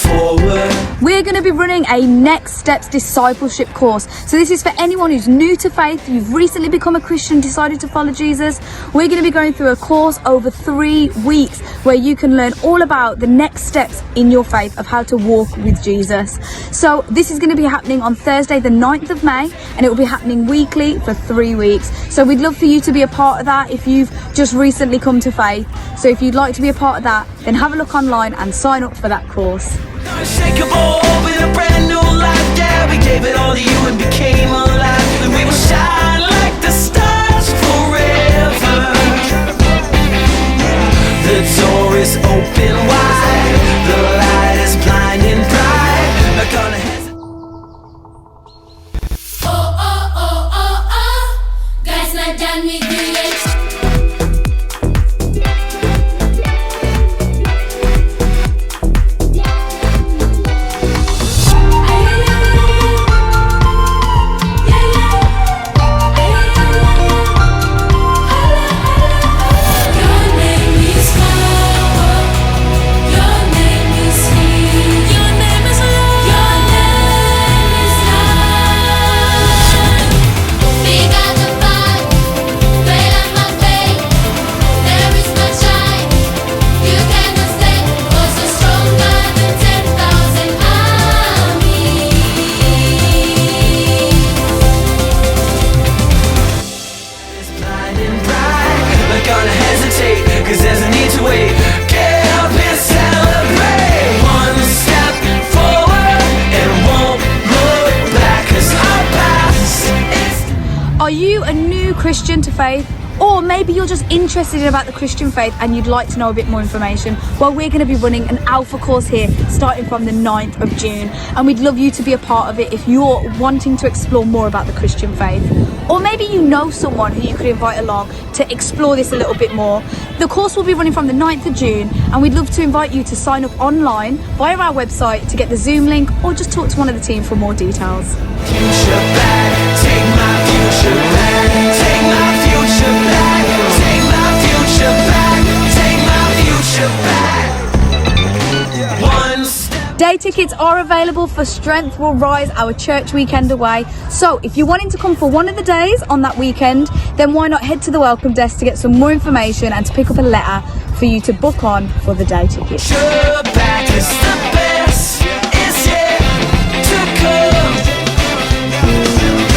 forward. We're going to be running a Next Steps discipleship course. So this is for anyone who's new to faith, you've recently become a Christian, decided to follow Jesus. We're going to be going through a course over 3 weeks where you can learn all about the next steps in your faith of how to walk with Jesus. So this is going to be happening on Thursday the 9th of May, and it will be happening weekly for 3 weeks. So we'd love for you to be a part of that if you've just recently come to faith. So if you'd like to be a part of that, then have a look online and sign up for that course. Unshakable with a brand new life. Yeah, we gave it all to you and became alive. And we will shine like the stars forever. The door is open wide. The light is blinding bright. Not gonna hesitate. Guys, not done with you yet. Cause there's a need to wait. Get up and celebrate. One step forward and won't look back. Cause our past is... Are you a new Christian to faith? Or maybe you're just interested about the Christian faith and you'd like to know a bit more information. Well, we're going to be running an alpha course here starting from the 9th of June. And we'd love you to be a part of it if you're wanting to explore more about the Christian faith. Or maybe you know someone who you could invite along to explore this a little bit more. The course will be running from the 9th of June, and we'd love to invite you to sign up online via our website to get the Zoom link, or just talk to one of the team for more details. Future back, take my future back, take my future back, take my future back, take my future back. One step. Day tickets are available for Strength Will Rise, our church weekend away. So if you're wanting to come for one of the days on that weekend, then why not head to the welcome desk to get some more information and to pick up a letter for you to book on for the day ticket. Future back is the best, is yet to come.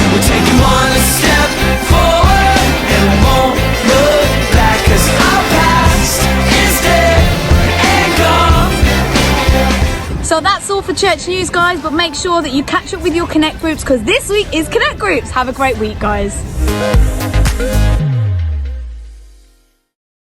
We're taking one step forward and won't look back. Cause our past is dead and gone. So that's all for church news, guys, but make sure that you catch up with your Connect groups because this week is Connect groups. Have a great week, guys.